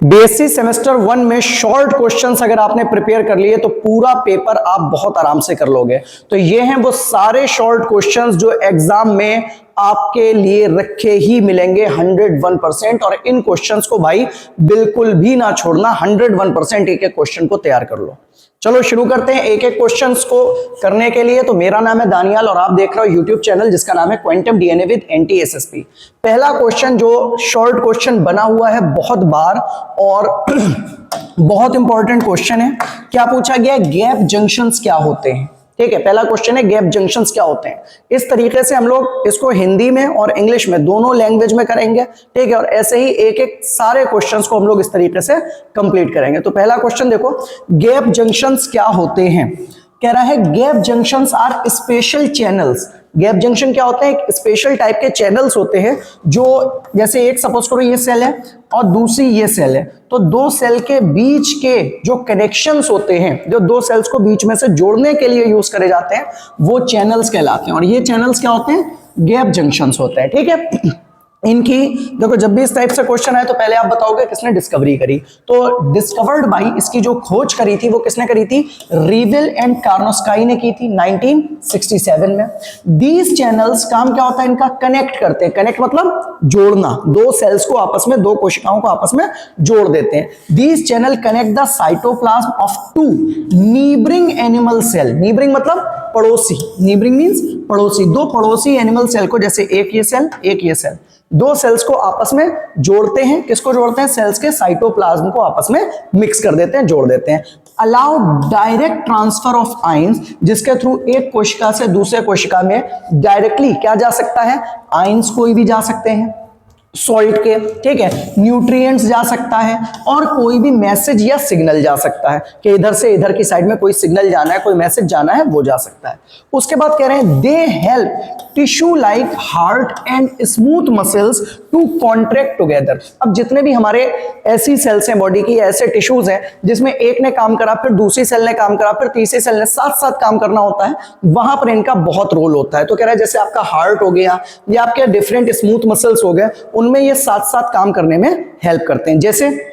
BSc semester 1 में short questions अगर आपने प्रिपेयर कर लिए तो पूरा पेपर आप बहुत आराम से कर लोगे। तो ये हैं वो सारे शॉर्ट क्वेश्चंस जो एग्जाम में आपके लिए रखे ही मिलेंगे 101%। और इन क्वेश्चंस को भाई बिल्कुल भी ना छोड़ना, 101% एक एक क्वेश्चन को तैयार कर लो। चलो शुरू करते हैं एक एक क्वेश्चंस को करने के लिए। तो मेरा नाम है दानियाल और आप देख रहे हो यूट्यूब चैनल जिसका नाम है क्वांटम डीएनए विद एनटीएसएसपी। पहला क्वेश्चन जो शॉर्ट क्वेश्चन बना हुआ है बहुत बार और बहुत इंपॉर्टेंट क्वेश्चन है। क्या पूछा गया? गैप जंक्शंस क्या होते हैं। ठीक है, पहला क्वेश्चन है गैप जंक्शंस क्या होते हैं। इस तरीके से हम लोग इसको हिंदी में और इंग्लिश में दोनों लैंग्वेज में करेंगे। ठीक है, और ऐसे ही एक एक सारे क्वेश्चंस को हम लोग इस तरीके से कंप्लीट करेंगे। तो पहला क्वेश्चन देखो, गैप जंक्शंस क्या होते हैं। कह रहा है gap junctions are special channels. Gap junction क्या होते हैं? स्पेशल टाइप के चैनल्स होते हैं जो जैसे एक सपोज करो ये सेल है और दूसरी ये सेल है, तो दो सेल के बीच के जो कनेक्शंस होते हैं, जो दो सेल्स को बीच में से जोड़ने के लिए यूज करे जाते हैं, वो चैनल्स कहलाते हैं। और ये चैनल्स क्या होते हैं? गैप जंक्शंस होते हैं। ठीक है, इनकी देखो जब भी इस टाइप से क्वेश्चन आए तो पहले आप बताओगे किसने डिस्कवरी करी। तो डिस्कवर्ड बाई, इसकी जो खोज करी थी वो किसने करी थी? रीविल एंड कार्नोस्काई ने की थी 1967 में। दीज चैनल्स काम क्या होता है इनका? कनेक्ट करते हैं। कनेक्ट मतलब जोड़ना, दो सेल्स को आपस में, दो कोशिकाओं को आपस में जोड़ देते हैं। These channel connect the cytoplasm of two neighbouring animal cell. Neighbouring मतलब पड़ोसी, नीबरिंग मींस पड़ोसी, दो पड़ोसी एनिमल सेल को, जैसे एक ये सेल एक ये सेल, दो सेल्स को आपस में जोड़ते हैं। किसको जोड़ते हैं? सेल्स के साइटोप्लाज्म को आपस में मिक्स कर देते हैं, जोड़ देते हैं। Allow direct transfer of ions, जिसके थ्रू एक कोशिका से दूसरे कोशिका में डायरेक्टली क्या जा सकता है? आयंस कोई भी जा सकते हैं सॉल्ट के। ठीक है, न्यूट्रिएंट्स जा सकता है और कोई भी मैसेज या सिग्नल जा सकता है कि इधर से इधर की साइड में कोई सिग्नल जाना है, कोई मैसेज जाना है, वो जा सकता है। उसके बाद कह रहे हैं they help tissue like heart and smooth muscles to contract together. अब जितने भी हमारे ऐसी सेल्स हैं बॉडी की, ऐसे टिश्यूज हैं जिसमें एक ने काम करा, फिर दूसरी सेल ने काम करा, फिर तीसरी सेल ने, साथ साथ काम करना होता है, वहां पर इनका बहुत रोल होता है। तो कह रहा है जैसे आपका हार्ट हो गया या आपके डिफरेंट स्मूथ मसल्स हो गए, उनमें ये साथ साथ काम करने में हेल्प करते हैं। जैसे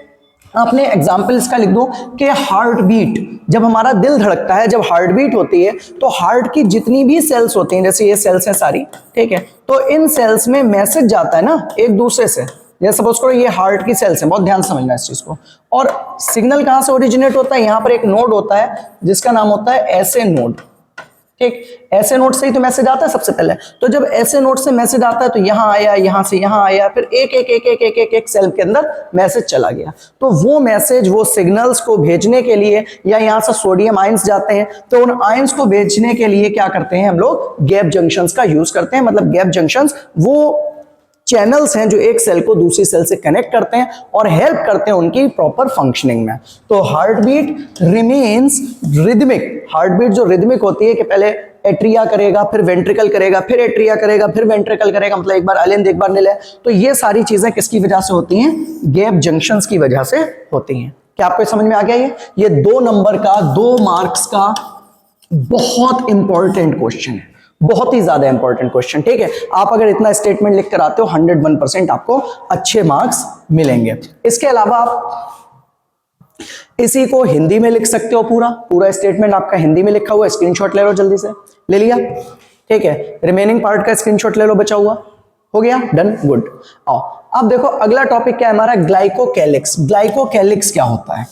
आपने एग्जाम्पल इसका लिख दो कि हार्ट बीट, जब हमारा दिल धड़कता है, जब हार्ट बीट होती है तो हार्ट की जितनी भी सेल्स होती हैं, जैसे ये सेल्स हैं सारी, ठीक है, तो इन सेल्स में मैसेज जाता है ना एक दूसरे से। जैसे सपोज करो ये हार्ट की सेल्स हैं, बहुत ध्यान समझना इस चीज को। और सिग्नल कहां से ओरिजिनेट होता है? यहां पर एक नोड होता है जिसका नाम होता है ऐसे नोड। ठीक, ऐसे नोड से ही तो मैसेज आता है सबसे पहले। तो जब ऐसे नोड से मैसेज आता है तो यहां आया, यहां से यहां आया, फिर एक एक एक एक एक एक एक सेल के अंदर मैसेज चला गया। तो वो मैसेज, वो सिग्नल्स को भेजने के लिए, या यहां से सोडियम आयंस जाते हैं, तो उन आयंस को भेजने के लिए क्या करते हैं हम लोग? गैप जंक्शंस का यूज करते हैं। मतलब गैप जंक्शंस वो चैनल्स हैं जो एक सेल को दूसरी सेल से कनेक्ट करते हैं और हेल्प करते हैं उनकी प्रॉपर फंक्शनिंग में। तो heart beat remains rhythmic. Heart beat जो रिदमिक होती है कि पहले एट्रिया करेगा, फिर वेंट्रिकल करेगा, फिर एट्रिया करेगा, फिर वेंट्रिकल करेगा, मतलब एक बार अलिंद एक बार निले। तो ये सारी चीजें किसकी वजह से होती हैं? गैप जंक्शंस की वजह से होती हैं। क्या आपको समझ में आ गया? ये 2 नंबर का, 2 मार्क्स का बहुत इंपॉर्टेंट क्वेश्चन है, बहुत ही ज्यादा इंपॉर्टेंट क्वेश्चन। ठीक है, आप अगर इतना स्टेटमेंट लिख कर आते हो 101% आपको अच्छे मार्क्स मिलेंगे। इसके अलावा आप इसी को हिंदी में लिख सकते हो, पूरा स्टेटमेंट आपका हिंदी में लिखा हुआ है। स्क्रीनशॉट ले लो, जल्दी से ले लिया? ठीक है, रिमेनिंग पार्ट का स्क्रीनशॉट ले लो, बचा हुआ हो गया, डन, गुड। आओ अब देखो अगला टॉपिक क्या है हमारा? ग्लाइकोकैलिक्स। ग्लाइकोकैलिक्स क्या होता है?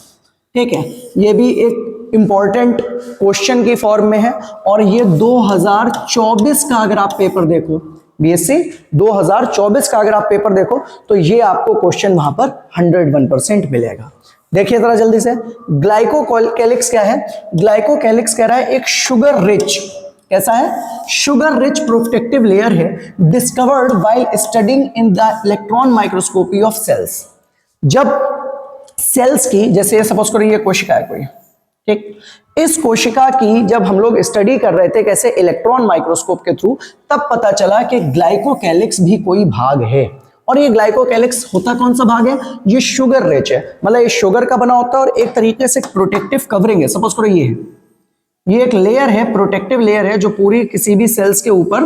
ठीक है, ये भी एक इंपॉर्टेंट क्वेश्चन की फॉर्म में है और ये 2024 का अगर आप पेपर देखो, बीएससी 2024 का अगर आप पेपर देखो तो ये आपको क्वेश्चन वहां पर 101% मिलेगा। देखिए जरा जल्दी से, ग्लाइकोकैलिक्स क्या है? ग्लाइकोकैलिक्स कह रहा है एक शुगर रिच, कैसा है? शुगर रिच प्रोटेक्टिव लेयर है discovered while studying in the electron microscopy of cells. जब सेल्स की, जैसे सपोज करो ये कोशिका है कोई, ठीक, इस कोशिका की जब हम लोग स्टडी कर रहे थे कैसे, इलेक्ट्रॉन माइक्रोस्कोप के थ्रू, तब पता चला कि ग्लाइकोकैलिक्स भी कोई भाग है। और ये ग्लाइकोकैलिक्स होता कौन सा भाग है? ये शुगर रिच है, मतलब ये शुगर का बना होता है और एक तरीके से प्रोटेक्टिव कवरिंग है। सपोज करो ये है, ये एक लेयर है, प्रोटेक्टिव लेयर है जो पूरी किसी भी सेल्स के ऊपर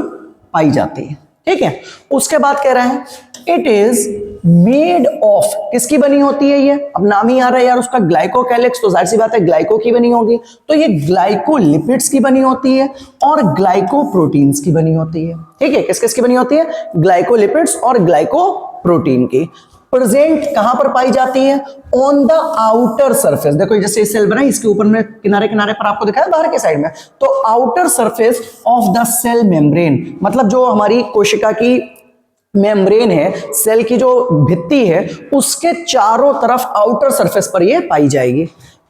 पाई जाती है। ठीक है, उसके बाद कह रहे हैं इट इज मेड ऑफ, किसकी बनी होती है ये? अब नाम ही आ रहा है यार उसका, ग्लाइकोकैलिक्स, तो जाहिर सी बात है ग्लाइको की बनी होगी। तो ये ग्लाइकोलिपिड्स की बनी होती है और ग्लाइकोप्रोटीन्स की बनी होती है। ठीक है, किस किस की बनी होती है? ग्लाइकोलिपिड्स और ग्लाइकोप्रोटीन की। प्रेजेंट कहां पर पाई जाती है? On the outer surface. देखो जैसे ये सेल बनाई, इसके ऊपर में किनारे किनारे पर आपको दिखाया बाहर के साइड में, तो outer surface of the cell membrane, मतलब जो हमारी कोशिका की मेम्ब्रेन है, सेल की जो भित्ति है, उसके चारों तरफ आउटर सरफेस पर ये पाई जाएगी।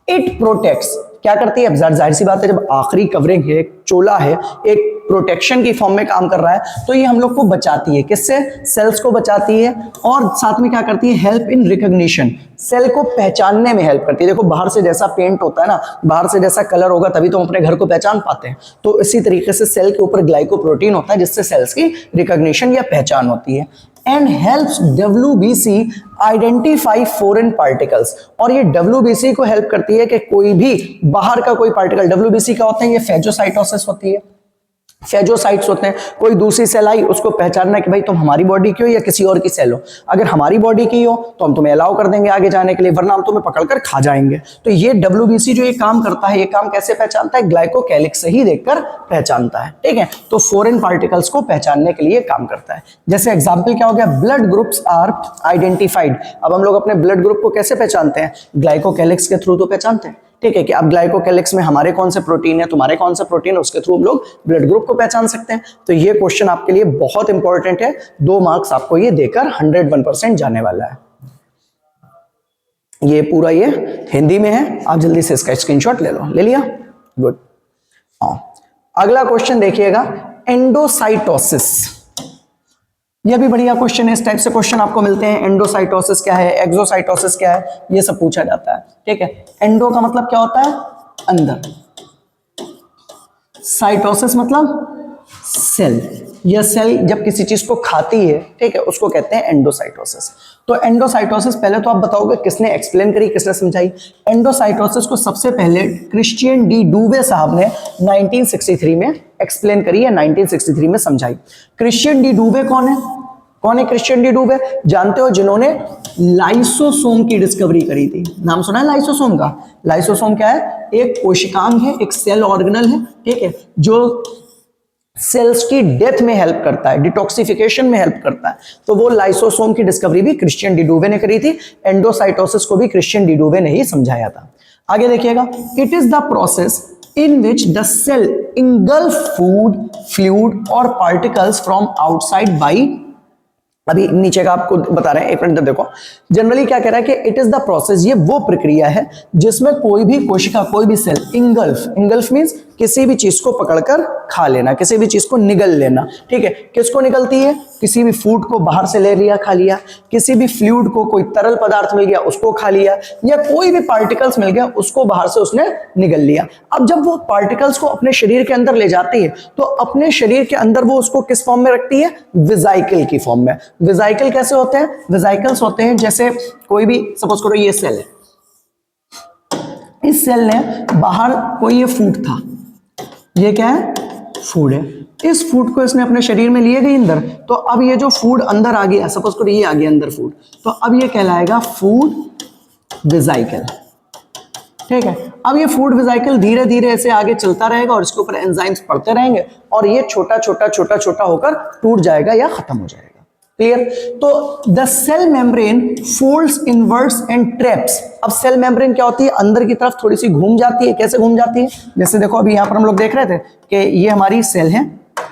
इट प्रोटेक्ट्स, क्या करती है? जाहिर सी बात है, जब आखिरी कवरिंग है, एक चोला है, एक प्रोटेक्शन की फॉर्म में काम कर रहा है, तो ये हम लोग को बचाती है। किससे? सेल्स को बचाती है। और साथ में क्या करती है? हेल्प इन रिकॉग्निशन, सेल को पहचानने में हेल्प करती है। देखो बाहर से जैसा पेंट होता है ना, बाहर से जैसा कलर होगा तभी तो हम अपने घर को पहचान पाते हैं, तो इसी तरीके से सेल के ऊपर ग्लाइकोप्रोटीन होता है जिससे सेल्स की रिकॉग्निशन या पहचान होती है। And helps WBC identify foreign particles, और ये WBC को हेल्प करती है कि कोई भी बाहर का कोई पार्टिकल, WBC का होता है, ये फेजोसाइटोसिस होती है, फेजोसाइट्स होते हैं, कोई दूसरी सेल आई उसको पहचानना कि भाई तुम हमारी बॉडी की हो या किसी और की सेल हो। अगर हमारी बॉडी की हो तो हम तुम्हें अलाउ कर देंगे आगे जाने के लिए, वरना हम तुम्हें पकड़कर खा जाएंगे। तो ये WBC जो ये काम करता है, ये काम कैसे पहचानता है? ग्लाइकोकैलिक्स से ही देखकर पहचानता है। ठीक है, तो फॉरेन पार्टिकल्स को पहचानने के लिए काम करता है। जैसे एग्जाम्पल क्या हो गया? Blood groups are identified. अब हम लोग अपने ब्लड ग्रुप को कैसे पहचानते हैं? ग्लाइकोकैलिक्स के थ्रू तो पहचानते हैं। ठीक है, कि अब ग्लाइकोकैलिक्स में हमारे कौन से प्रोटीन है, तुम्हारे कौन से प्रोटीन है, उसके थ्रू हम लोग ब्लड ग्रुप को पहचान सकते हैं। तो ये क्वेश्चन आपके लिए बहुत इंपॉर्टेंट है, 2 मार्क्स आपको ये देकर 101% जाने वाला है। ये पूरा ये हिंदी में है, आप जल्दी से इसका स्क्रीनशॉट ले लो। ले लिया? गुड। अगला क्वेश्चन देखिएगा, एंडोसाइटोसिस। यह भी बढ़िया क्वेश्चन है, इस टाइप से क्वेश्चन आपको मिलते हैं। एंडोसाइटोसिस क्या है, एक्सोसाइटोसिस क्या है, ये सब पूछा जाता है। ठीक है, एंडो का मतलब क्या होता है? अंदर। साइटोसिस मतलब सेल, यह सेल जब किसी चीज को खाती है, ठीक है, उसको कहते हैं एंडोसाइटोसिस। तो एंडोसाइटोसिस पहले तो आप बताओगे किसने एक्सप्लेन करी, किसने समझाई? एंडोसाइटोसिस को सबसे पहले क्रिश्चियन डी डूवे साहब ने 1963 में एक्सप्लेन करी है, 1963 में समझाई। क्रिश्चियन डी डूवे कौन है? कौन है क्रिश्चियन डी डूवे? जानते हो, जिन्होंने लाइसोसोम की डिस्कवरी करी थी। नाम सुना है लाइसोसोम का? लाइसोसोम क्या है? एक कोशिकांग है, एक सेल ऑर्गेनल है, ठीक है, जो सेल्स की डेथ में हेल्प करता है, डिटॉक्सिफिकेशन में हेल्प करता है। तो वो लाइसोसोम की डिस्कवरी भी क्रिश्चियन डी डूवे ने करी थी। एंडोसाइटोसिस को भी क्रिश्चियन डी डूवे ने ही समझाया था। आगे देखिएगा, it is the process in which the cell engulf food, fluid or particles from outside by, अभी नीचे का आपको बता रहे हैं, एक मिनट देखो। जनरली क्या कह रहा है कि इट इज द प्रोसेस, ये वो प्रक्रिया है जिसमें कोई भी कोशिका, कोई भी सेल इंगल्फ मींस किसी भी चीज को पकड़कर खा लेना, किसी भी चीज को निगल लेना। ठीक है, किसको निगलती है? किसी भी फूड को बाहर से ले लिया, खा लिया, किसी भी फ्लूइड को, कोई तरल पदार्थ मिल गया उसको खा लिया, या कोई भी पार्टिकल्स मिल गया उसको बाहर से उसने निगल लिया। अब जब वो पार्टिकल्स को अपने शरीर के अंदर ले जाती है तो अपने शरीर के अंदर वो उसको किस फॉर्म में रखती है? वेसिकल की फॉर्म में। वेसिकल कैसे होते हैं? वेसिकल्स होते हैं जैसे कोई भी, सपोज करो ये सेल है, इस सेल ने बाहर कोई ये फूड था, ये क्या है? फूड है। इस फूड को इसने अपने शरीर में लिए गई अंदर, तो अब ये जो फूड अंदर आ गया, सपोज करो ये आ गया अंदर फूड, तो अब ये कहलाएगा फूड वेसिकल। ठीक है, अब ये फूड वेसिकल धीरे धीरे ऐसे आगे चलता रहेगा और इसके ऊपर एंजाइम्स पड़ते रहेंगे और ये छोटा छोटा छोटा छोटा होकर टूट जाएगा या खत्म हो जाएगा। क्लियर? तो the cell membrane folds inverts and traps. अब सेल मेम्ब्रेन क्या होती है? अंदर की तरफ थोड़ी सी घूम जाती है। कैसे घूम जाती है? जैसे देखो अभी यहां पर हम लोग देख रहे थे कि ये हमारी सेल है,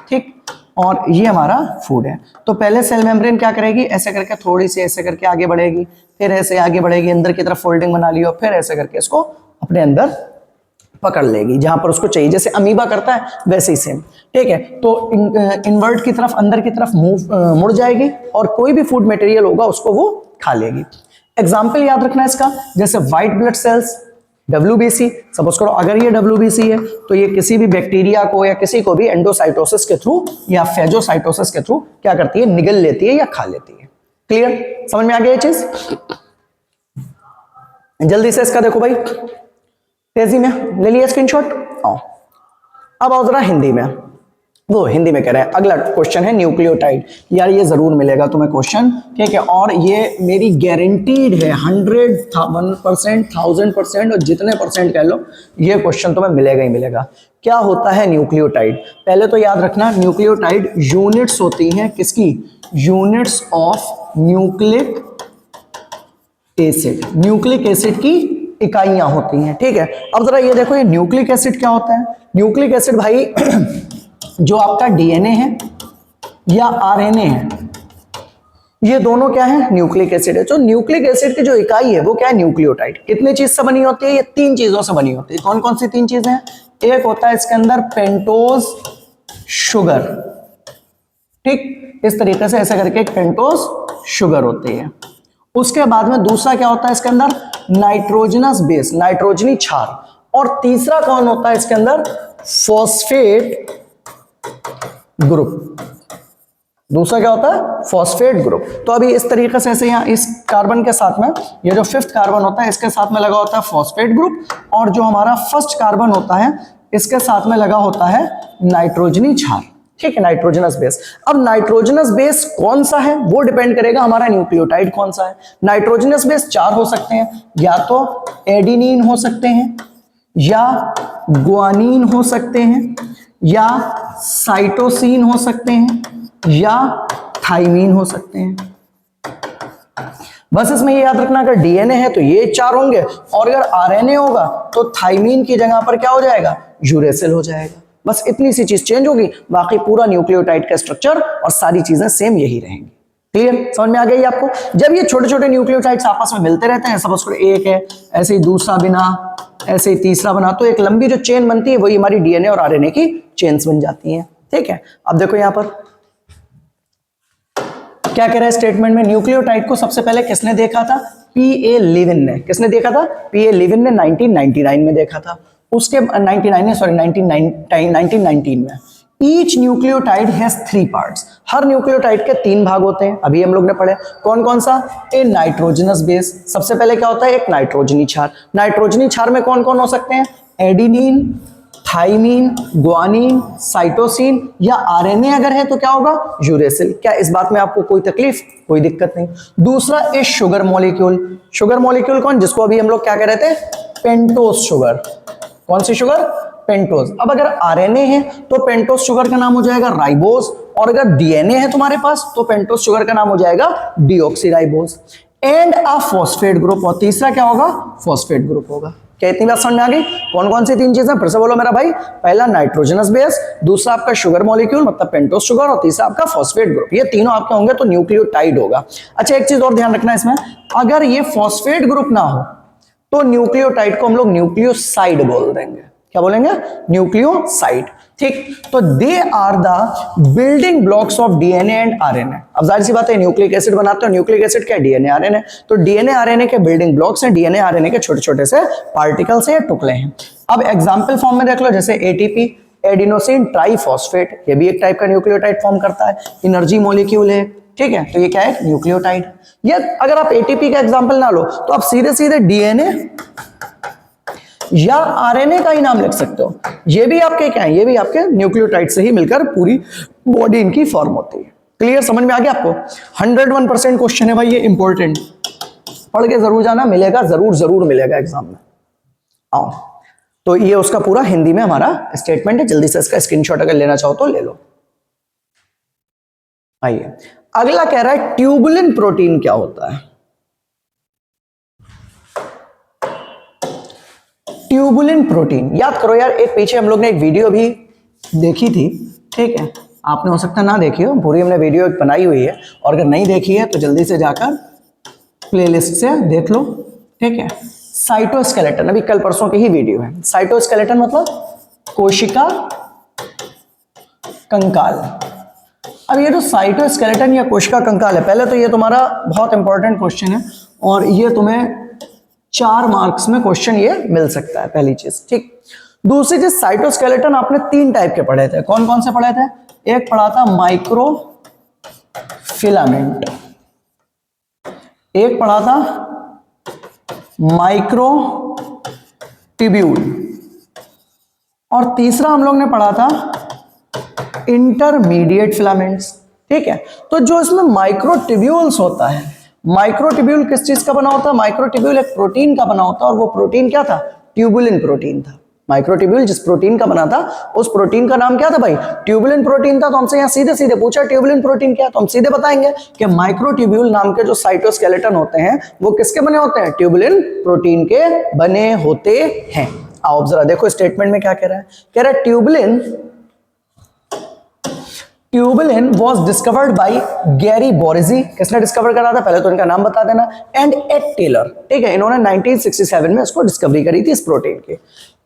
ठीक, और ये हमारा फूड है। तो पहले सेल मेम्ब्रेन क्या करेगी? ऐसे करके थोड़ी सी ऐसे करके आगे बढ़ेगी, फिर ऐसे आगे बढ़ेगी, अंदर की तरफ फोल्डिंग बना ली और फिर ऐसे करके इसको अपने अंदर पकड़ लेगी जहां पर उसको चाहिए, जैसे अमीबा करता है वैसे ही सेम। ठीक है, तो इन्वर्ट की तरफ, अंदर की तरफ मुड़ जाएगी और कोई भी फूड मटेरियल होगा उसको वो खा लेगी। एग्जाम्पल याद रखना है इसका, जैसे white blood cells, WBC। Suppose करो अगर ये WBC है तो ये किसी भी बैक्टीरिया को या किसी को भी एंडोसाइटोसिस के थ्रू या फेजोसाइटोसिस के थ्रू क्या करती है? निगल लेती है या खा लेती है। क्लियर? समझ में आ गया ये चीज? जल्दी से इसका देखो भाई, तेजी में ले लिया स्क्रीनशॉट। अब आओ जरा हिंदी में। वो हिंदी में कह रहे हैं। अगला क्वेश्चन है न्यूक्लियोटाइड। यार ये जरूर मिलेगा तुम्हें क्वेश्चन, ठीक है, और ये मेरी गारंटीड है 100% 1000% और जितने परसेंट कह लो ये क्वेश्चन तुम्हें मिलेगा ही मिलेगा। क्या होता है न्यूक्लियोटाइड? पहले तो याद रखना न्यूक्लियोटाइड यूनिट्स होती हैं किसकी? Units of nucleic acid. Nucleic acid की इकाइयां होती हैं, ठीक है। अब जरा ये देखो, ये न्यूक्लिक एसिड क्या होता है? न्यूक्लिक एसिड भाई जो आपका डीएनए है या आरएनए है, ये दोनों क्या है? न्यूक्लिक एसिड है। तो न्यूक्लिक एसिड की जो इकाई है वो क्या है? न्यूक्लियोटाइड। कितनी चीज से बनी होती है? ये 3 चीजों से बनी होती है। कौन कौन सी 3 चीजें हैं? एक होता है इसके अंदर पेंटोज शुगर, ठीक, इस तरीके से ऐसे करके एक पेंटोज शुगर होती है। उसके बाद में दूसरा क्या होता है इसके अंदर? नाइट्रोजनस बेस, नाइट्रोजनी क्षार। और तीसरा कौन होता है इसके अंदर? Phosphate group. दूसरा क्या होता है? Phosphate group. तो अभी इस तरीके से ऐसे यहाँ इस कार्बन के साथ में ये जो 5th कार्बन होता है इसके साथ में लगा होता है फॉस्फेट ग्रुप, और जो हमारा 1st कार्बन होता है इसके साथ में लगा होता है नाइट्रोजनी क्षार, ठीक है, नाइट्रोजनस बेस। अब नाइट्रोजनस बेस कौन सा है वो डिपेंड करेगा हमारा न्यूक्लियोटाइड कौन सा है। नाइट्रोजनस बेस 4 हो सकते हैं, या तो एडिनिन हो सकते हैं, या ग्वानिन हो सकते हैं, या साइटोसिन हो सकते हैं, या थाइमीन हो सकते हैं। बस इसमें ये याद रखना, अगर डीएनए है तो ये 4 होंगे, और अगर आरएनए होगा तो थाइमीन की जगह पर क्या हो जाएगा? यूरेसिल हो जाएगा। बस इतनी सी चीज चेंज होगी, बाकी पूरा न्यूक्लियोटाइड का स्ट्रक्चर और सारी चीजें सेम यही रहेंगी। क्लियर? समझ में आ गई आपको? जब ये छोटे छोटे न्यूक्लियोटाइड्स आपस में मिलते रहते हैं, सपोज करो एक है, ऐसे ही दूसरा बिना, ऐसे ही तीसरा बना, तो एक लंबी जो चेन बनती है वही हमारी डीएनए और आरएनए की चेन्स बन जाती हैं, ठीक है। अब देखो यहां पर क्या कह रहा है स्टेटमेंट में? न्यूक्लियोटाइड को सबसे पहले किसने देखा था? पीए लिविन ने। किसने देखा था? पीए लिविन ने 1999 में देखा था। उसके 1919 में। Each nucleotide has 3 parts. Her nucleotide के 3 भाग होते हैं, अभी हम लोग ने पढ़े। कौन कौन सा? ए नाइट्रोजनस बेस। सबसे पहले क्या होता है? एक नाइट्रोजनी क्षार। नाइट्रोजनी क्षार में कौन कौन हो सकते हैं? एडिनिन, थाइमीन, ग्वानिन, साइटोसिन, या आरएनए अगर है तो क्या होगा? यूरेसिल। क्या इस बात में आपको कोई तकलीफ? कोई दिक्कत नहीं। दूसरा is sugar molecule. Sugar molecule कौन? जिसको अभी हम लोग क्या कह रहे थे? Pentose sugar. कौन सी शुगर? पेंटोज। अब अगर आरएनए है तो पेंटोज शुगर का नाम हो जाएगा राइबोज, और अगर डीएनए है तुम्हारे पास तो पेंटोज शुगर का नाम हो जाएगा deoxyribose. And a phosphate group, और तीसरा क्या होगा? फॉस्फेट ग्रुप होगा। क्या इतनी बात समझ में आ गई? कौन कौन सी 3 चीजें? फिर से बोलो मेरा भाई। पहला नाइट्रोजनस बेस, दूसरा आपका शुगर मॉलिक्यूल मतलब पेंटोज शुगर, और तीसरा आपका फॉस्फेट ग्रुप। ये तीनों आपके होंगे तो न्यूक्लियोटाइड होगा। अच्छा, एक चीज और ध्यान रखना इसमें, अगर ये फॉस्फेट ग्रुप ना हो तो न्यूक्लियोटाइड को हम लोग न्यूक्लियोसाइड बोल देंगे। क्या बोलेंगे? न्यूक्लियोसाइड, ठीक। तो they are the building blocks of DNA and RNA. अब जाहिर सी बात है न्यूक्लिक एसिड बनाते हो, न्यूक्लिक एसिड क्या है? DNA RNA. तो डीएनए आरएनए के बिल्डिंग ब्लॉक्स हैं, डीएनए आरएनए के छोटे छोटे से पार्टिकल्स हैं, टुकड़े हैं। अब एग्जांपल फॉर्म में देख लो, जैसे एटीपी, एडिनोसिन ट्राइफॉस्फेट, ये भी एक टाइप का न्यूक्लियोटाइड फॉर्म करता है। एनर्जी मॉलिक्यूल है, ठीक है, तो ये क्या है? न्यूक्लियोटाइड। ये अगर आप एटीपी का एग्जांपल ना लो तो आप सीधे सीधे डीएनए या आरएनए का ही नाम लिख सकते हो। ये भी आपके क्या है? ये भी आपके न्यूक्लियोटाइड से ही मिलकर पूरी बॉडी इनकी फॉर्म होती है। क्लियर? समझ में आ गया आपको? 101% क्वेश्चन है भाई, ये इंपॉर्टेंट, पढ़ के जरूर जाना, मिलेगा, जरूर जरूर मिलेगा एग्जाम में। आओ, तो ये उसका पूरा हिंदी में हमारा स्टेटमेंट है। जल्दी से इसका स्क्रीनशॉट अगर लेना चाहो तो ले लो। आइए, अगला कह रहा है ट्यूबुलिन प्रोटीन क्या होता है? ट्यूबुलिन प्रोटीन, याद करो यार, एक पीछे हम लोग ने एक वीडियो भी देखी थी, ठीक है, आपने हो सकता ना देखी हो, पूरी हमने वीडियो एक बनाई हुई है, और अगर नहीं देखी है तो जल्दी से जाकर प्लेलिस्ट से देख लो, ठीक है। साइटोस्केलेटन, अभी कल परसों की ही वीडियो है। साइटोस्केलेटन मतलब कोशिका कंकाल। अब ये जो साइटोस्केलेटन या कोशिका कंकाल है, पहले तो ये तुम्हारा बहुत इंपॉर्टेंट क्वेश्चन है, और ये तुम्हें 4 मार्क्स में क्वेश्चन ये मिल सकता है, पहली चीज, ठीक। दूसरी चीज, साइटोस्केलेटन आपने 3 टाइप के पढ़े थे। कौन कौन से पढ़े थे? एक पढ़ा था माइक्रो फिलामेंट, एक पढ़ा था माइक्रो ट्यूब्यूल, और तीसरा हम लोग ने पढ़ा था इंटरमीडिएट फिलामेंट्स। ठीक है, तो जो इसमें माइक्रोट्यूब्यूल्स होता है, माइक्रोट्यूब्यूल किस चीज का बना होता है? माइक्रोट्यूब्यूल एक प्रोटीन का बना होता है, और वो प्रोटीन क्या था? ट्यूबुलिन प्रोटीन था। माइक्रोट्यूब्यूल जिस प्रोटीन का बना था उस प्रोटीन का नाम क्या था भाई? ट्यूबुलिन प्रोटीन था। तो हमसे यहाँ सीधे सीधे पूछा ट्यूबुलिन प्रोटीन क्या है, तो हम सीधे बताएंगे कि माइक्रोट्यूब्यूल नाम के जो साइटोस्केलेटन होते हैं वो किसके बने होते हैं? ट्यूबुलिन प्रोटीन के बने होते हैं। आओ जरा देखो स्टेटमेंट में क्या कह रहा है। कह रहा है tubulin was discovered by Gary Borisy. किसने डिस्कवर करा था? पहले तो इनका नाम बता देना। And Ed Taylor. ठीक है, इन्होंने 1967 में इसको डिस्कवरी करी थी इस प्रोटीन की।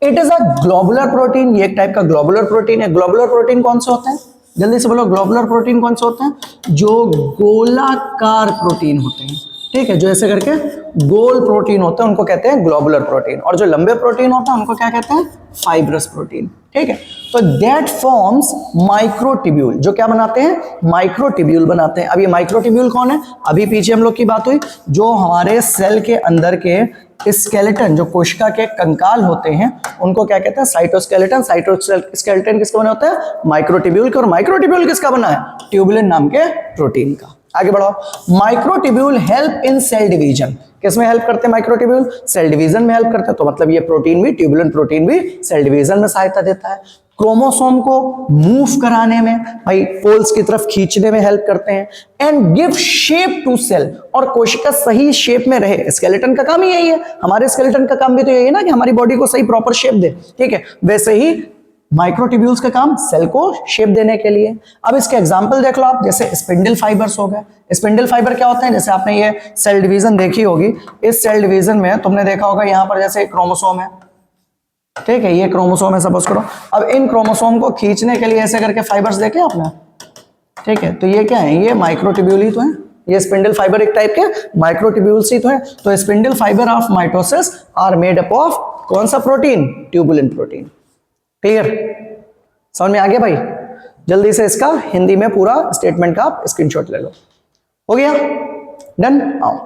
It is a globular protein, ये एक टाइप का ग्लोबुलर प्रोटीन है। ग्लोबुलर प्रोटीन कौन से होते हैं? जल्दी से बोलो, ग्लोबुलर प्रोटीन कौन से होते हैं? जो गोलाकार प्रोटीन होते हैं। ठीक है, जो ऐसे करके गोल प्रोटीन होते हैं उनको कहते हैं ग्लोबुलर प्रोटीन, और जो लंबे प्रोटीन होते हैं उनको क्या कहते हैं? Fibrous protein. ठीक है, तो दैट फॉर्म्स माइक्रोट्यूब्यूल, जो क्या बनाते हैं? माइक्रोट्यूब्यूल बनाते हैं। अब ये माइक्रोट्यूब्यूल कौन है? अभी पीछे हम लोग की बात हुई, जो हमारे सेल के अंदर के स्केलेटन, जो कोशिका के कंकाल होते हैं उनको क्या कहते हैं? साइटोस्केलेटन। साइटोस्केलेटन किसके बने होते हैं? माइक्रोट्यूब्यूल के। और माइक्रोट्यूब्यूल किसका बना है? ट्यूबुलिन नाम के प्रोटीन का। आगे बढ़ो। Microtubule help in cell division. किसमें हेल्प करते हैं माइक्रोट्यूब्यूल? सेल डिवीजन में हेल्प करते हैं। तो मतलब ये प्रोटीन भी, ट्यूबुलिन प्रोटीन भी सेल डिवीजन में सहायता देता है। क्रोमोसोम को मूव कराने में, भाई पोल्स की तरफ खींचने में हेल्प करते हैं। And give shape to cell, और कोशिका सही शेप में रहे। स्केलेटन का काम ही यही है, हमारे स्केलेटन का काम भी तो यही है ना कि हमारी बॉडी को सही प्रॉपर शेप दे। ठीक है, वैसे ही माइक्रोट्यूब्यूल्स का काम सेल को शेप देने के लिए। अब इसके एग्जांपल देख लो आप, जैसे स्पिंडल फाइबर्स हो गए। स्पिंडल फाइबर क्या होते हैं? जैसे आपने ये सेल डिवीजन देखी होगी, इस सेल डिवीजन में तुमने देखा होगा यहाँ पर जैसे क्रोमोसोम है। ठीक है, ये क्रोमोसोम है सपोज करो। अब इन क्रोमोसोम को खींचने के लिए ऐसे करके फाइबर्स देखे आपने? ठीक है, तो ये क्या है? ये माइक्रोट्यूब्यूल ही तो है। ये स्पिंडल फाइबर एक टाइप के माइक्रोट्यूब्यूल्स ही तो है। तो spindle fibre of mitosis are made up of कौन सा प्रोटीन? Tubulin protein. क्लियर? समझ में आ गया भाई? जल्दी से इसका हिंदी में पूरा स्टेटमेंट का आप स्क्रीनशॉट ले लो। हो गया? डन? आओ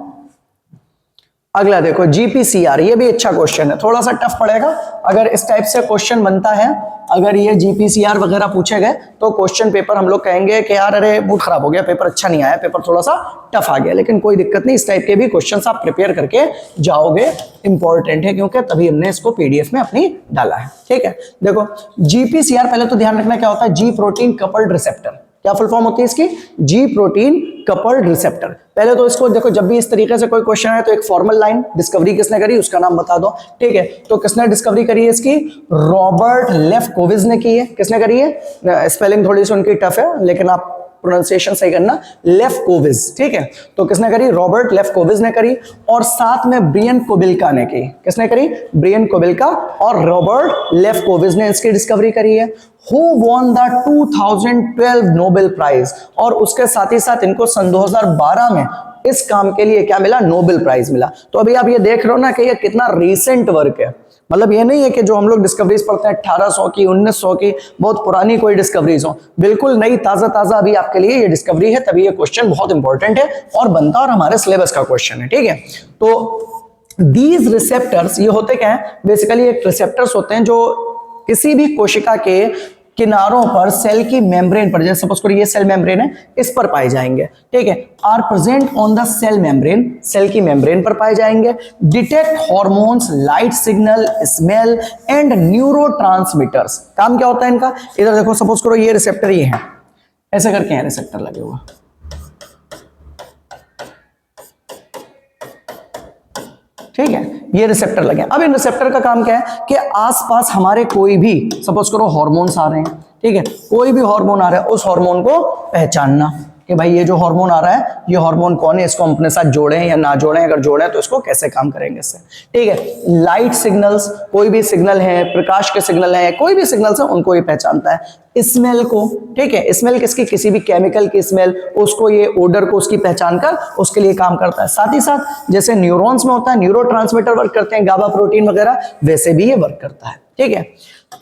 अगला देखो, जीपीसीआर। ये भी अच्छा क्वेश्चन है, थोड़ा सा टफ पड़ेगा। अगर इस टाइप से क्वेश्चन बनता है, अगर ये जीपीसीआर वगैरह पूछे गए तो क्वेश्चन पेपर हम लोग कहेंगे कि यार अरे मूड खराब हो गया, पेपर अच्छा नहीं आया, पेपर थोड़ा सा टफ आ गया। लेकिन कोई दिक्कत नहीं, इस टाइप के भी क्वेश्चंस आप प्रिपेयर करके जाओगे, इंपॉर्टेंट है, क्योंकि तभी हमने इसको पीडीएफ में अपनी डाला है। ठीक है, देखो जीपीसीआर, पहले तो ध्यान रखना क्या होता है? जी प्रोटीन कपल्ड रिसेप्टर। क्या फुल फॉर्म होती है इसकी? जी प्रोटीन कपल्ड रिसेप्टर। पहले तो इसको देखो, जब भी इस तरीके से कोई क्वेश्चन है तो एक फॉर्मल लाइन, डिस्कवरी किसने करी उसका नाम बता दो। ठीक है, तो किसने डिस्कवरी करी है इसकी? रॉबर्ट लेफ्कोविज ने की है। किसने करी है? स्पेलिंग थोड़ी सी उनकी टफ है, लेकिन आप प्रोनाउंसिएशन सही करना, लेफ्कोविज। ठीक है, तो किसने करी? रॉबर्ट लेफ्कोविज ने करी। और साथ में ब्रियन कोबिल्का ने की। किसने करी? ब्रियन कोबिल्का और रॉबर्ट लेफ्कोविज ने इसकी डिस्कवरी करी है। Who won the 2012 Nobel prize? और उसके साथ ही साथ इनको सन 2012 में इस काम के लिए क्या मिला? नोबेल प्राइज मिला। तो अभी आप ये देख रहे हो ना कि ये कितना रीसेंट वर्क है। मतलब ये नहीं है कि जो हम लोग डिस्कवरीज पढ़ते हैं 1800 की, 1900 की, बहुत पुरानी कोई डिस्कवरीज हो। बिल्कुल नई ताजा अभी आपके लिए ये डिस्कवरी है, तभी ये क्वेश्चन बहुत इंपॉर्टेंट है और बनता और हमारे सिलेबस का क्वेश्चन है। ठीक है, तो दीज रिसेप्टर्स, ये होते क्या है? बेसिकली एक रिसेप्टर्स होते हैं जो किसी भी कोशिका के किनारों पर सेल की मेम्ब्रेन पर, जैसे सपोज करो ये सेल मेम्ब्रेन है, इस पर पाए जाएंगे। ठीक है, are present on the cell membrane, cell की मेम्ब्रेन पर पाए जाएंगे। Detect hormones, light signal, smell and neurotransmitters. काम क्या होता है इनका? इधर देखो, सपोज करो ये रिसेप्टर ये है, ऐसे करके हैं रिसेप्टर लगे हुआ। ठीक है, ये रिसेप्टर लगे। अब इन रिसेप्टर का काम क्या है कि आसपास हमारे कोई भी, सपोज करो हार्मोन्स आ रहे हैं, ठीक है, कोई भी हार्मोन आ रहा है, उस हार्मोन को पहचानना कि भाई ये जो हार्मोन आ रहा है ये हार्मोन कौन है, इसको हम अपने साथ जोड़ें या ना जोड़ें, अगर जोड़ें तो इसको कैसे काम करेंगे इससे। ठीक है, लाइट सिग्नल्स, कोई भी सिग्नल है, प्रकाश के सिग्नल है, कोई भी सिग्नल्स है, उनको ये पहचानता है। स्मेल को, ठीक है, स्मेल किसकी? किसी भी केमिकल की स्मेल, उसको ये ओडर को उसकी पहचान कर उसके लिए काम करता है। साथ ही साथ जैसे न्यूरॉन्स में होता है, न्यूरोट्रांसमीटर वर्क करते हैं, गाबा प्रोटीन वगैरह, वैसे भी ये वर्क करता है। ठीक है,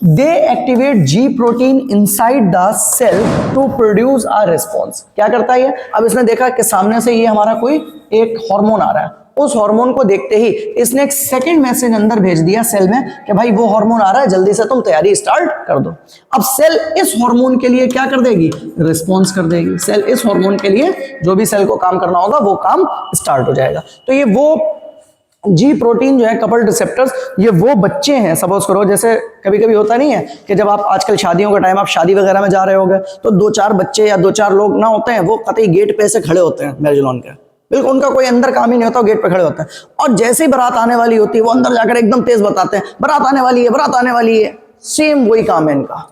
they activate G protein inside the cell to produce a response. क्या करता है ये? अब इसने देखा कि सामने से ये हमारा कोई एक हार्मोन आ रहा है, उस हार्मोन को देखते ही इसने एक सेकंड मैसेज अंदर भेज दिया सेल में कि भाई वो हार्मोन आ रहा है, जल्दी से तुम तैयारी स्टार्ट कर दो। अब सेल इस हार्मोन के लिए क्या कर देगी, रिस्पॉन्स कर देगी। सेल इस हार्मोन के लिए जो भी सेल को काम करना होगा वो काम स्टार्ट हो जाएगा। तो ये वो जी प्रोटीन जो है कपल्ड रिसेप्टर्स, ये वो बच्चे हैं, सपोज करो जैसे कभी कभी होता नहीं है कि जब आप आजकल शादियों का टाइम, आप शादी वगैरह में जा रहे होगे तो 2-4 बच्चे या 2-4 लोग ना होते हैं, वो कतई गेट पे से खड़े होते हैं मैरिज लॉन के, बिल्कुल उनका कोई अंदर काम ही नहीं होता, गेट पे खड़े होते हैं। और जैसे ही बारात आने वाली होती है वो अंदर जाकर एकदम तेज बताते हैं बारात आने वाली है, बारात आने वाली है। सेम वही काम है इनका।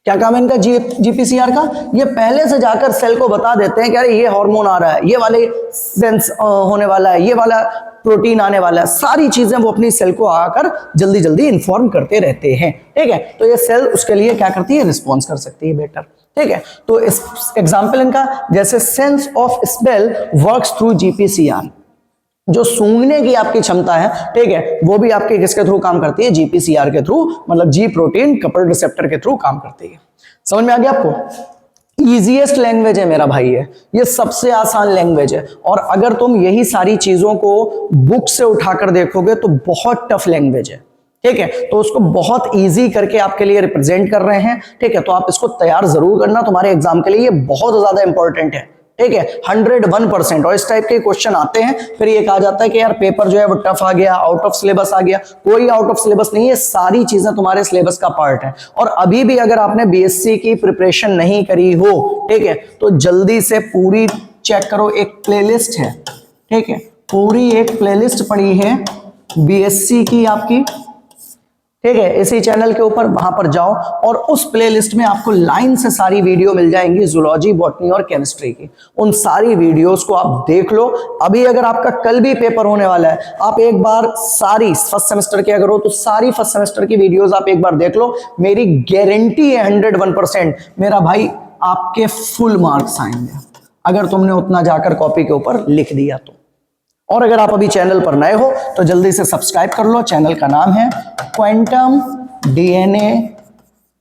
क्या काम है इनका, जीपीसीआर का? ये पहले से जाकर सेल को बता देते हैं कि अरे ये हार्मोन आ रहा है, ये वाले सेंस होने वाला है, ये वाला प्रोटीन आने वाला है। सारी चीजें वो अपनी सेल को आकर जल्दी जल्दी इन्फॉर्म करते रहते हैं। ठीक है, तो ये सेल उसके लिए क्या करती है, रिस्पॉन्स कर सकती है बेटर। ठीक है, तो इस एग्जाम्पल इनका जैसे sense of smell works through GPCR, जो सूंघने की आपकी क्षमता है, ठीक है, वो भी आपके किसके थ्रू काम करती है, जीपीसीआर के थ्रू, मतलब जी प्रोटीन कपल्ड रिसेप्टर के थ्रू काम करती है। समझ में आ गया आपको? इजीएस्ट लैंग्वेज है मेरा भाई, है ये सबसे आसान लैंग्वेज है। और अगर तुम यही सारी चीजों को बुक से उठाकर देखोगे तो बहुत टफ लैंग्वेज है। ठीक है, तो उसको बहुत इजी करके आपके लिए रिप्रेजेंट कर रहे हैं। ठीक है, तो आप इसको तैयार जरूर करना, तुम्हारे एग्जाम के लिए ये बहुत ज्यादा इंपॉर्टेंट है। ठीक है, 101%। और इस टाइप के क्वेश्चन आते हैं, फिर ये कहा जाता है कि यार पेपर जो है वो टफ आ गया, आउट ऑफ सिलेबस आ गया। कोई आउट ऑफ सिलेबस नहीं है, सारी चीजें तुम्हारे सिलेबस का पार्ट है। और अभी भी अगर आपने बीएससी की प्रिपरेशन नहीं करी हो, ठीक है, तो जल्दी से पूरी चेक करो, एक प्लेलिस्ट है। ठीक है, पूरी एक प्लेलिस्ट पड़ी है बीएससी की आपकी। ठीक है, इसी चैनल के ऊपर वहां पर जाओ और उस प्लेलिस्ट में आपको लाइन से सारी वीडियो मिल जाएंगी जूलॉजी, बॉटनी और केमिस्ट्री की। उन सारी वीडियोस को आप देख लो। अभी अगर आपका कल भी पेपर होने वाला है, आप एक बार सारी फर्स्ट सेमेस्टर की अगर हो तो सारी फर्स्ट सेमेस्टर की वीडियोस आप एक बार देख लो। मेरी गारंटी है 101% मेरा भाई आपके फुल मार्क्स आएंगे अगर तुमने उतना जाकर कॉपी के ऊपर लिख दिया तो। और अगर आप अभी चैनल पर नए हो तो जल्दी से सब्सक्राइब कर लो। चैनल का नाम है क्वांटम डीएनए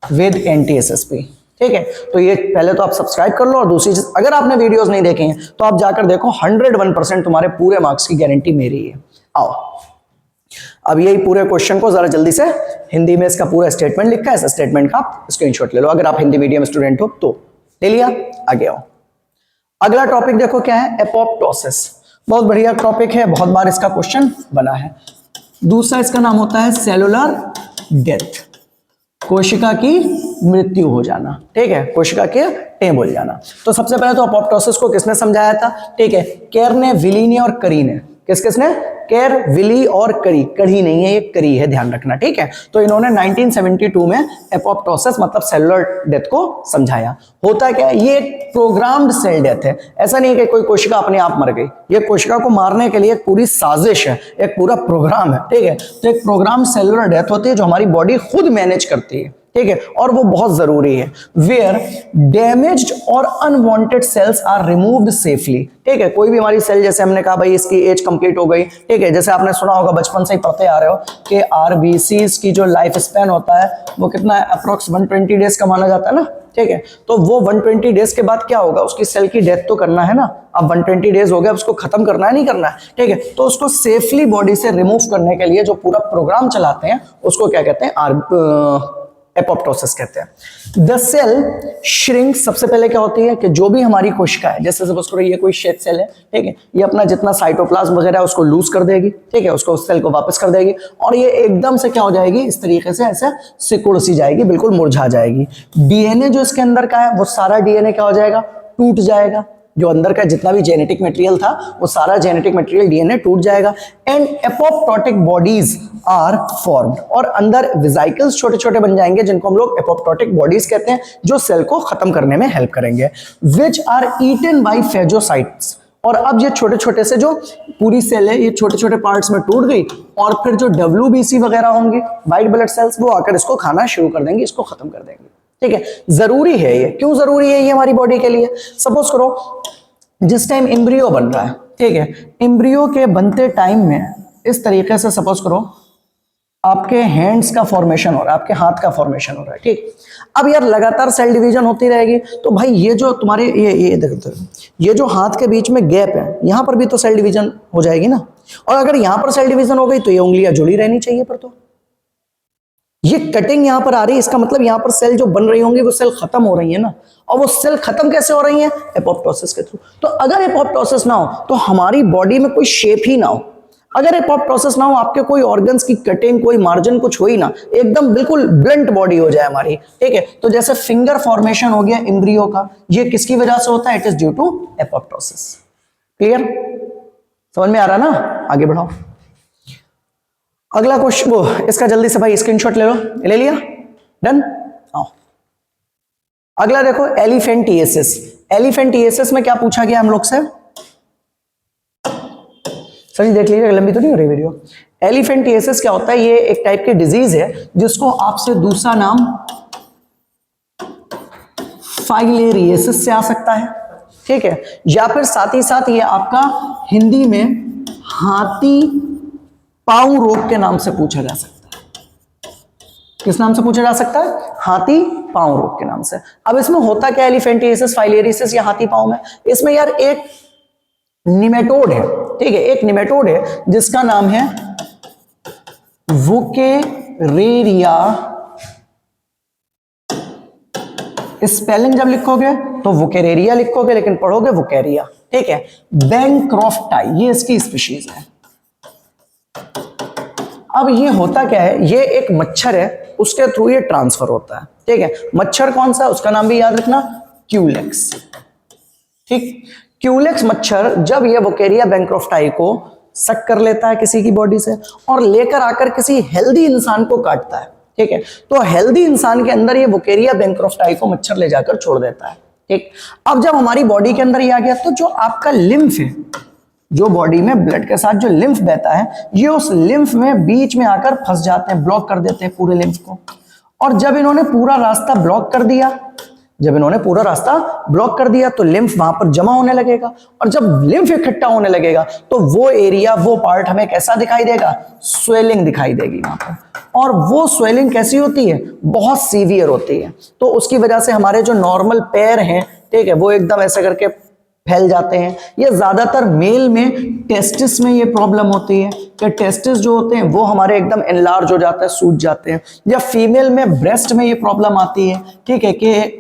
विद एनटीएसएसपी। ठीक है, तो ये पहले तो आप सब्सक्राइब कर लो। और दूसरी चीज, अगर आपने वीडियोस नहीं देखे हैं तो आप जाकर देखो, 101% तुम्हारे पूरे मार्क्स की गारंटी मेरी है। आओ, अब यही पूरे क्वेश्चन को जरा जल्दी से हिंदी में इसका पूरा स्टेटमेंट लिखा है, इस स्टेटमेंट का आप स्क्रीनशॉट ले लो अगर आप हिंदी मीडियम स्टूडेंट हो तो। ले लिया, आगे आओ। अगला टॉपिक देखो क्या है, एपोप्टोसिस। बहुत बढ़िया टॉपिक है, बहुत बार इसका क्वेश्चन बना है। दूसरा इसका नाम होता है सेलुलर डेथ, कोशिका की मृत्यु हो जाना। ठीक है, कोशिका के टेम हो जाना। तो सबसे पहले तो एपोप्टोसिस को किसने समझाया था? ठीक है, केर ने, विली ने और करी ने। किसने? केर, विली और करी। कड़ी नहीं है ये, करी है, ध्यान रखना। ठीक है, तो इन्होंने 1972 में एपोप्टोसिस मतलब सेलुलर डेथ को समझाया। होता क्या है, ये प्रोग्राम्ड सेल डेथ है। ऐसा नहीं है कि कोई कोशिका अपने आप मर गई, ये कोशिका को मारने के लिए एक पूरी साजिश है, एक पूरा प्रोग्राम है। ठीक है, तो एक प्रोग्राम सेलुलर डेथ होती है जो हमारी बॉडी खुद मैनेज करती है। ठीक है, और वो बहुत जरूरी है। वेयर डैमेज्ड और unwanted cells are removed safely. ठीक है, कोई भी हमारी सेल, जैसे हमने कहा भाई इसकी एज कंप्लीट हो गई, ठीक है, जैसे आपने सुना होगा बचपन से ही पढ़ते आ रहे हो कि आरबीसीज की जो लाइफ स्पैन होता है वो कितना है, अप्रोक्स 120 डेज का माना जाता है ना। ठीक है, तो वो 120 डेज के बाद क्या होगा, उसकी सेल की डेथ तो करना है ना। अब 120 डेज हो गया, उसको खत्म करना है, नहीं करना है। ठीक है, तो उसको सेफली बॉडी से रिमूव करने के लिए जो पूरा प्रोग्राम चलाते हैं उसको क्या कहते हैं, एपोप्टोसिस कहते हैं। द सेल श्रिंक, सबसे पहले क्या होती है कि जो भी हमारी कोशिका है, जैसे सपोज करो ये कोई शेड सेल है, ठीक है, ये अपना जितना साइटोप्लाज्म वगैरह है उसको लूज कर देगी। ठीक है, उसको उस सेल को वापस कर देगी और ये एकदम से क्या हो जाएगी, इस तरीके से ऐसे सिकुड़ सी जाएगी, बिल्कुल मुरझा जाएगी। डीएनए जो इसके अंदर का है वो सारा डीएनए क्या हो जाएगा, टूट जाएगा। जो अंदर का जितना भी जेनेटिक मटेरियल था वो सारा जेनेटिक मटेरियल डीएनए टूट जाएगा। And apoptotic bodies are formed, और अंदर वेसिकल्स छोटे छोटे बन जाएंगे जिनको हम लोग एपोप्टोटिक बॉडीज कहते हैं, जो सेल को खत्म करने में हेल्प करेंगे। Which are eaten by phagocytes, और अब ये छोटे छोटे से जो पूरी सेल है ये छोटे छोटे पार्ट्स में टूट गई और फिर जो WBC वगैरह होंगे, व्हाइट ब्लड सेल्स, वो आकर इसको खाना शुरू कर देंगे, इसको खत्म कर देंगे। ठीक है, जरूरी है ये। क्यों जरूरी है ये हमारी बॉडी के लिए? सपोज करो जिस टाइम एम्ब्रियो बन रहा है, ठीक है, एम्ब्रियो के बनते टाइम में इस तरीके से सपोज करो आपके हैंड्स का फॉर्मेशन हो रहा है, आपके हाथ का फॉर्मेशन हो रहा है, ठीक। अब यार लगातार सेल डिवीजन होती रहेगी तो भाई ये जो तुम्हारे ये देखो, ये जो हाथ के बीच में गैप है यहां पर भी तो सेल डिवीजन हो जाएगी ना। और अगर यहां पर सेल डिवीजन हो गई तो ये उंगलियां जुड़ी रहनी चाहिए, पर तो ये कटिंग यहां पर आ रही है, इसका मतलब यहां पर सेल जो बन रही होंगी वो सेल खत्म हो रही है ना। और वो सेल खत्म कैसे हो रही है? एपोप्टोसिस के थ्रू। तो अगर एपोप्टोसिस ना हो तो हमारी बॉडी में कोई शेप ही ना हो। अगर एपोप्टोसिस ना हो, आपके कोई ऑर्गन्स की कटिंग, कोई मार्जिन कुछ हो ही ना, एकदम बिल्कुल ब्लंट बॉडी हो जाए हमारी, ठीक है। तो जैसे फिंगर फॉर्मेशन हो गया एम्ब्रियो का, ये किसकी वजह से होता है? It is due to apoptosis. Clear? समझ में आ रहा ना? आगे बढ़ाओ। अगला क्वेश्चन, वो इसका जल्दी से भाई स्क्रीनशॉट ले लो। ले लिया? डन? आओ अगला देखो, एलिफेंटिएसिस। एलिफेंटिएसिस में क्या पूछा गया हम लोग से? सर जी देख लीजिए, लंबी तो नहीं हो रही वीडियो। एलिफेंटिएसिस क्या होता है? ये एक टाइप की डिजीज है जिसको आपसे दूसरा नाम फाइलेरियसिस से आ सकता है, ठीक है। या फिर साथ ही साथ ये आपका हिंदी में हाथी पांव रोग के नाम से पूछा जा सकता है। किस नाम से पूछा जा सकता है? हाथी पांव रोग के नाम से। अब इसमें होता क्या एलिफेंटिएसिस, फाइलेरियसिस या हाथी पांव में? इसमें यार एक निमेटोड है, ठीक है, एक निमेटोड है जिसका नाम है वुकेरेरिया। स्पेलिंग जब लिखोगे तो वुकेरेरिया लिखोगे, लेकिन पढ़ोगे वुकेरिया, ठीक है। बैंक्रॉफ्टाई ये इसकी स्पीशीज है। अब ये होता क्या है? ये एक मच्छर है, उसके थ्रू ये ट्रांसफर होता है, ठीक है। मच्छर कौन सा? उसका नाम भी याद रखना, क्यूलेक्स, ठीक। क्यूलेक्स मच्छर जब ये वुकेरिया बैंक्रॉफ्टाई को सक कर लेता है किसी की बॉडी से और लेकर आकर किसी हेल्दी इंसान को काटता है, ठीक है, तो हेल्दी इंसान के अंदर ये वुकेरिया बैंक्रॉफ्टाई को मच्छर ले जाकर छोड़ देता है, ठीक। अब जब हमारी बॉडी के अंदर ये आ गया तो जो आपका लिम्फ है, जो बॉडी में ब्लड के साथ जो लिम्फ बहता है, ये उस लिम्फ में बीच में आकर फंस जाते हैं, ब्लॉक कर देते हैं पूरे लिम्फ को। और जब इन्होंने पूरा रास्ता ब्लॉक कर दिया, तो लिम्फ वहां पर जमा होने लगेगा। और जब लिम्फ इकट्ठा होने लगेगा तो वो एरिया, वो पार्ट हमें कैसा दिखाई देगा? स्वेलिंग दिखाई देगी वहां पर। और वो स्वेलिंग कैसी होती है? बहुत सीवियर होती है। तो उसकी वजह से हमारे जो नॉर्मल पैर हैं, ठीक है, वो एकदम ऐसे करके फैल जाते हैं। ये ज्यादातर मेल में टेस्टिस में ये प्रॉब्लम होती है कि टेस्टिस जो होते हैं वो हमारे एकदम एनलार्ज हो जाता है, सूज जाते हैं। या फीमेल में ब्रेस्ट में ये प्रॉब्लम आती है, ठीक है, कि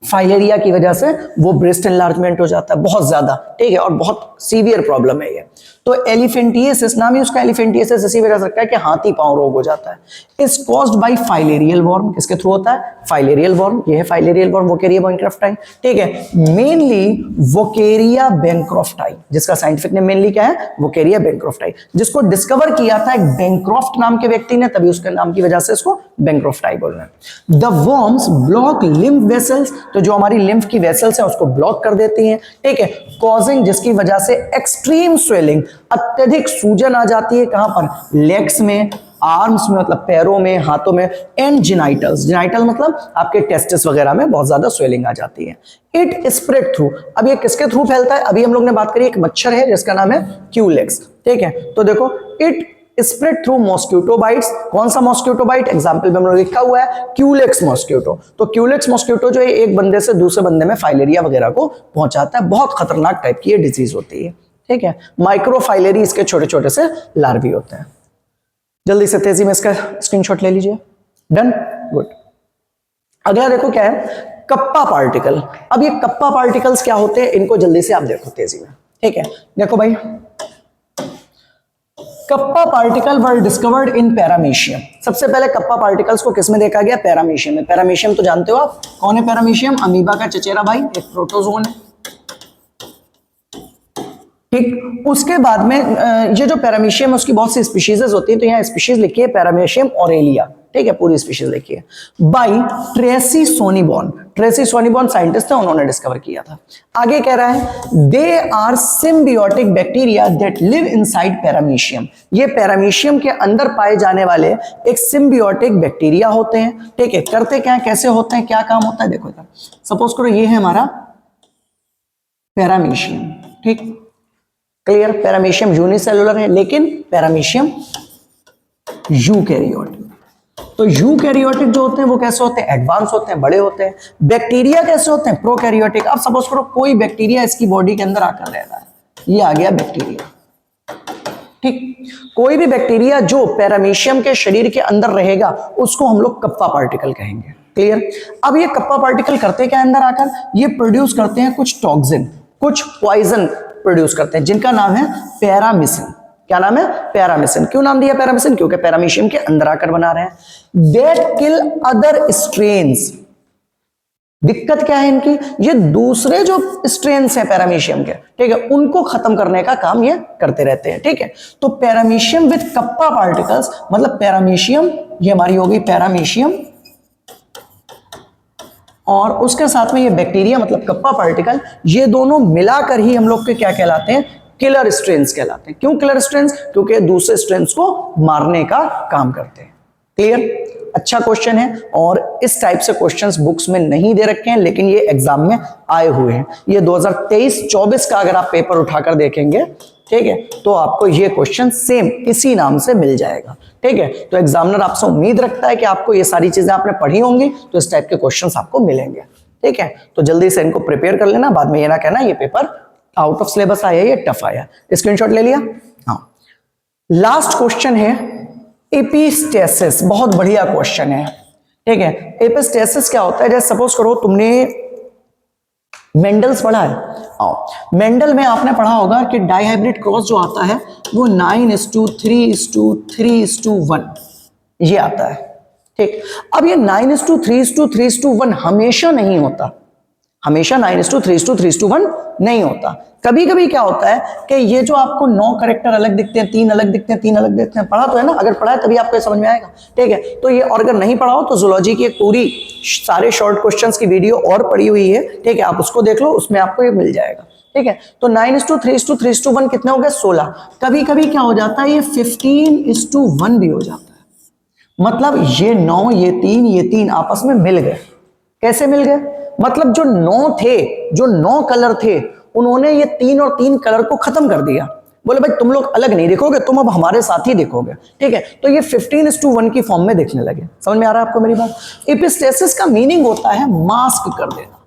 फाइलेरिया की वजह से वो ब्रेस्ट एनलार्जमेंट हो जाता है बहुत ज्यादा, ठीक है, और बहुत सीवियर प्रॉब्लम है ये। तो एलिफेंटिएसिस, नाम ही उसका एलिफेंटिएसिस इसी वजह से रखा है कि हाथी पांव रोग हो जाता है। Is caused by filarial worm. किसके थ्रू होता है? Filarial worm. ये है फाइलेरियल वर्म, वोकेरिया बैंक्रॉफ्टाई, ठीक है। मेनली वोकेरिया बैंक्रॉफ्टाई, जिसका साइंटिफिक नेम मेनली क्या है? वोकेरिया बैंक्रॉफ्टाई, जिसको डिस्कवर किया था एक बैंक्रॉफ्ट नाम के व्यक्ति ने, तभी उसके नाम की वजह से इसको बैंक्रॉफ्टाई बोल रहे हैं। The worms block lymph vessels, तो जो हमारी लिम्फ की वेसल्स है उसको ब्लॉक कर देती हैं, ठीक है, कॉजिंग, जिसकी वजह से एक्सट्रीम स्वेलिंग, अत्यधिक सूजन आ जाती है। कहां पर? लेग्स में, आर्म्स में मतलब पैरों में, हाथों में, एंड जिनाइटल्स। जिनाइटल मतलब आपके टेस्टिस वगैरह में बहुत ज्यादा स्वेलिंग आ जाती है। It spread through. अब ये किसके थ्रू फैलता है? अभी हम लोग ने बात करी, एक मच्छर है जिसका नाम है क्यूलेक्स, ठीक है। तो देखो, it spread through mosquito bytes. कौन सा मॉस्किटो बाइट? एग्जांपल में हम लोग लिखा हुआ है क्यूलेक्स मॉस्किटो। तो क्यूलेक्स मॉस्किटो जो है एक बंदे से दूसरे बंदे में फाइलेरिया वगैरह को पहुंचाता है। बहुत खतरनाक टाइप की ये डिजीज होती है, ठीक है। माइक्रोफाइलेरी इसके छोटे छोटे से लार्वी होते हैं। जल्दी से तेजी में इसका स्क्रीनशॉट ले लीजिए। डन? गुड। अगला देखो क्या है? Kappa particle. अब ये कप्पा पार्टिकल्स क्या होते हैं, इनको जल्दी से आप देखो तेजी में, ठीक है। देखो भाई, kappa particle were discovered in paramecium. सबसे पहले कप्पा पार्टिकल्स को किसमें देखा गया? पैरामीशियम में। पैरामीशियम तो जानते हो आप, कौन है पैरामीशियम? अमीबा का चचेरा भाई, एक प्रोटोजोन है, ठीक। उसके बाद में ये जो पैरामीशियम है उसकी बहुत सी स्पीशीज होती है, तो यहाँ स्पीशीज लिखी है पैरामीशियम ऑरेलिया, ठीक है, पूरी स्पीशीज लिखी है। By Tracy Sonneborn. Tracy Sonneborn scientist है, उन्होंने डिस्कवर किया था। आगे कह रहा है they are symbiotic bacteria that live inside paramecium. ये पैरामीशियम के अंदर पाए जाने वाले एक सिम्बियोटिक बैक्टीरिया होते हैं, ठीक है। करते क्या, कैसे होते हैं, क्या काम होता है? देखो इधर, सपोज करो ये है हमारा पैरामीशियम, ठीक, क्लियर। पैरामीशियम यूनिसेलुलर है, लेकिन पैरामीशियम यूकैरियोटिक। तो यूकैरियोटिक जो होते हैं वो कैसे होते हैं? एडवांस होते हैं, बड़े होते हैं। बैक्टीरिया कैसे होते हैं? प्रोकैरियोटिक। अब सपोज करो कोई बैक्टीरिया इसकी बॉडी के अंदर आकर रह रहा है, ये आ गया बैक्टीरिया, ठीक। कोई भी बैक्टीरिया जो पैरामीशियम के शरीर के अंदर रहेगा उसको हम लोग कप्पा पार्टिकल कहेंगे। क्लियर? अब ये कप्पा पार्टिकल करते क्या अंदर आकर? ये प्रोड्यूस करते हैं कुछ टॉक्सिन, कुछ पॉइजन प्रोड्यूस करते हैं जिनका नाम है पैरामिसिन। क्या नाम है? पैरामिसिन। क्यों नाम दिया पैरामिसिन? क्योंकि पैरामीशियम के अंदर आकर बना रहे हैं। That kill other strains. दिक्कत क्या है इनकी? ये दूसरे जो स्ट्रेन्स हैं पैरामीशियम के, ठीक है, उनको खत्म करने का काम ये करते रहते हैं, ठीक है। तो पैरामीशियम विद कप्पा पार्टिकल्स, मतलब पैरामीशियम, ये हमारी हो गई पैरामीशियम, और उसके साथ में ये बैक्टीरिया मतलब कप्पा पार्टिकल, ये दोनों मिलाकर ही हम लोग के क्या कहलाते हैं? किलर स्ट्रेन्स कहलाते हैं। क्यों किलर स्ट्रेन्स? क्योंकि दूसरे स्ट्रेन्स को मारने का काम करते हैं। क्लियर? अच्छा क्वेश्चन है, और इस टाइप से क्वेश्चंस बुक्स में नहीं दे रखे हैं, लेकिन ये एग्जाम में आए हुए हैं। ये 2023-24 का अगर आप पेपर उठाकर देखेंगे, ठीक है, तो आपको ये क्वेश्चन सेम इसी नाम से मिल जाएगा, ठीक है। तो एग्जामिनर आपसे उम्मीद रखता है कि आपको ये सारी चीजें आपने पढ़ी होंगी, तो इस टाइप के क्वेश्चंस आपको मिलेंगे, ठीक है। तो जल्दी से इनको प्रिपेयर कर लेना, बाद में ये ना कहना ये पेपर आउट ऑफ सिलेबस आया, ये टफ आया। स्क्रीनशॉट ले लिया? हाँ। लास्ट क्वेश्चन है एपिस्टेसिस। बहुत बढ़िया क्वेश्चन है, ठीक है। एपिस्टेसिस क्या होता है? जैसे सपोज करो तुमने मेंडल्स पढ़ा है, आओ मेंडल में आपने पढ़ा होगा कि डाइहाइब्रिड क्रॉस जो आता है वो 9:3:3:1 ये आता है, ठीक। अब ये 9:3:3:1 हमेशा नहीं होता, हमेशा 9:3:3:1 नहीं होता। कभी कभी क्या होता है कि ये जो आपको 9 कैरेक्टर अलग दिखते हैं, 3 अलग दिखते हैं, 3 अलग दिखते हैं, पढ़ा तो है ना? अगर पढ़ा है तभी आपको समझ में आएगा, ठीक है। तो ये, और अगर नहीं पढ़ा हो तो जूलॉजी की एक पूरी सारे शॉर्ट क्वेश्चंस की वीडियो और पड़ी हुई है, ठीक है, आप उसको देख लो, उसमें आपको ये मिल जाएगा, ठीक है। तो 9:3:3:1 कितने हो गए? 16। कभी कभी क्या हो जाता है, ये 15:1 भी हो जाता है। मतलब ये 9, ये 3 आपस में मिल गए। कैसे मिल गए? मतलब जो 9 थे, जो 9 कलर थे, उन्होंने ये 3 और 3 कलर को खत्म कर दिया। बोले भाई तुम लोग अलग नहीं दिखोगे, तुम अब हमारे साथ ही दिखोगे, ठीक है। तो ये 15:1 की फॉर्म में दिखने लगे। समझ में आ रहा है आपको मेरी बात? एपिस्टेसिस का मीनिंग होता है मास्क कर देना,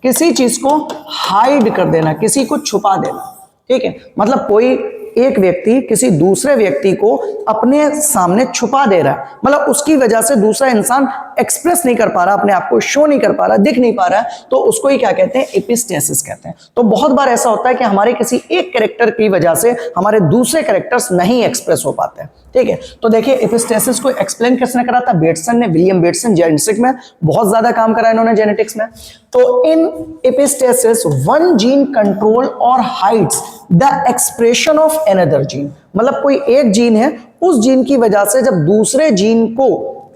किसी चीज को हाइड कर देना, किसी को छुपा देना, ठीक है। मतलब कोई एक व्यक्ति किसी दूसरे व्यक्ति को अपने सामने छुपा दे रहा है, मतलब उसकी वजह से दूसरा इंसान एक्सप्रेस नहीं कर पा रहा, अपने आप को शो नहीं कर पा रहा, दिख नहीं पा रहा है, तो उसको ही क्या कहते हैं? एपिस्टेसिस कहते हैं। तो बहुत बार ऐसा होता है कि हमारे किसी एक कैरेक्टर की वजह से हमारे दूसरे कैरेक्टर्स नहीं एक्सप्रेस हो पाते हैं, ठीक है। तो देखिए एपिस्टेसिस को एक्सप्लेन किसने करा था? बेटसन ने, विलियम बेटसन, जेनेटिक्स में बहुत ज्यादा काम करा इन्होंने, जेनेटिक्स में। तो in epistasis one gene control और hides the expression of another gene. मतलब कोई एक जीन है, उस जीन की वजह से जब दूसरे जीन को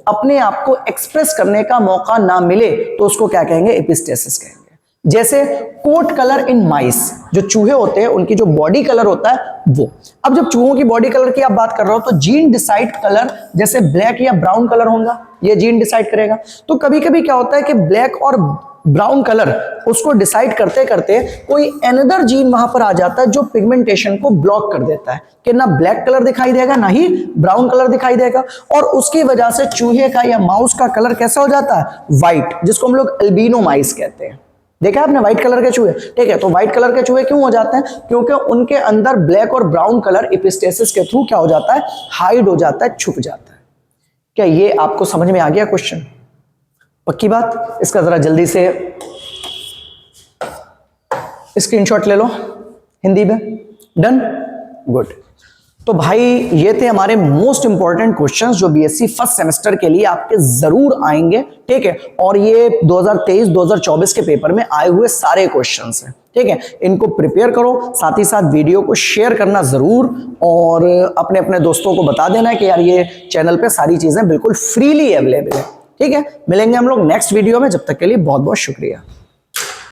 अपने आप को एक्सप्रेस करने का मौका ना मिले तो उसको क्या कहेंगे? एपिस्टेसिस कहेंगे। जैसे कोट कलर इन माइस, जो चूहे होते हैं उनकी जो बॉडी कलर होता है वो। अब जब चूहों की बॉडी कलर की आप बात कर रहे हो तो जीन डिसाइड कलर, जैसे ब्लैक या ब्राउन कलर होगा, ये जीन डिसाइड करेगा। तो कभी कभी क्या होता है कि ब्लैक और ब्राउन कलर उसको डिसाइड करते करते कोई अनदर जीन वहां पर आ जाता है जो पिगमेंटेशन को ब्लॉक कर देता है कि ना ब्लैक कलर दिखाई देगा ना ही ब्राउन कलर दिखाई देगा, और उसकी वजह से चूहे का या माउस का कलर कैसा हो जाता है? व्हाइट, जिसको हम लोग अल्बिनो माइस कहते हैं। देखा आपने व्हाइट कलर के चूहे, ठीक है। तो व्हाइट कलर के चूहे क्यों हो जाते हैं? क्योंकि उनके अंदर ब्लैक और ब्राउन कलर एपिस्टेसिस के थ्रू क्या हो जाता है? हाइड हो जाता है, छुप जाता है। क्या ये आपको समझ में आ गया क्वेश्चन? पक्की बात? इसका जरा जल्दी से स्क्रीनशॉट ले लो हिंदी में। डन? गुड। तो भाई ये थे हमारे मोस्ट इंपॉर्टेंट क्वेश्चंस जो बीएससी फर्स्ट सेमेस्टर के लिए आपके जरूर आएंगे, ठीक है। और ये 2023-2024 के पेपर में आए हुए सारे क्वेश्चंस हैं, ठीक है। इनको प्रिपेयर करो, साथ ही साथ वीडियो को शेयर करना जरूर, और अपने अपने दोस्तों को बता देना कि यार ये चैनल पे सारी चीजें बिल्कुल फ्रीली अवेलेबल है, ठीक है। मिलेंगे हम लोग नेक्स्ट वीडियो में, जब तक के लिए बहुत बहुत शुक्रिया।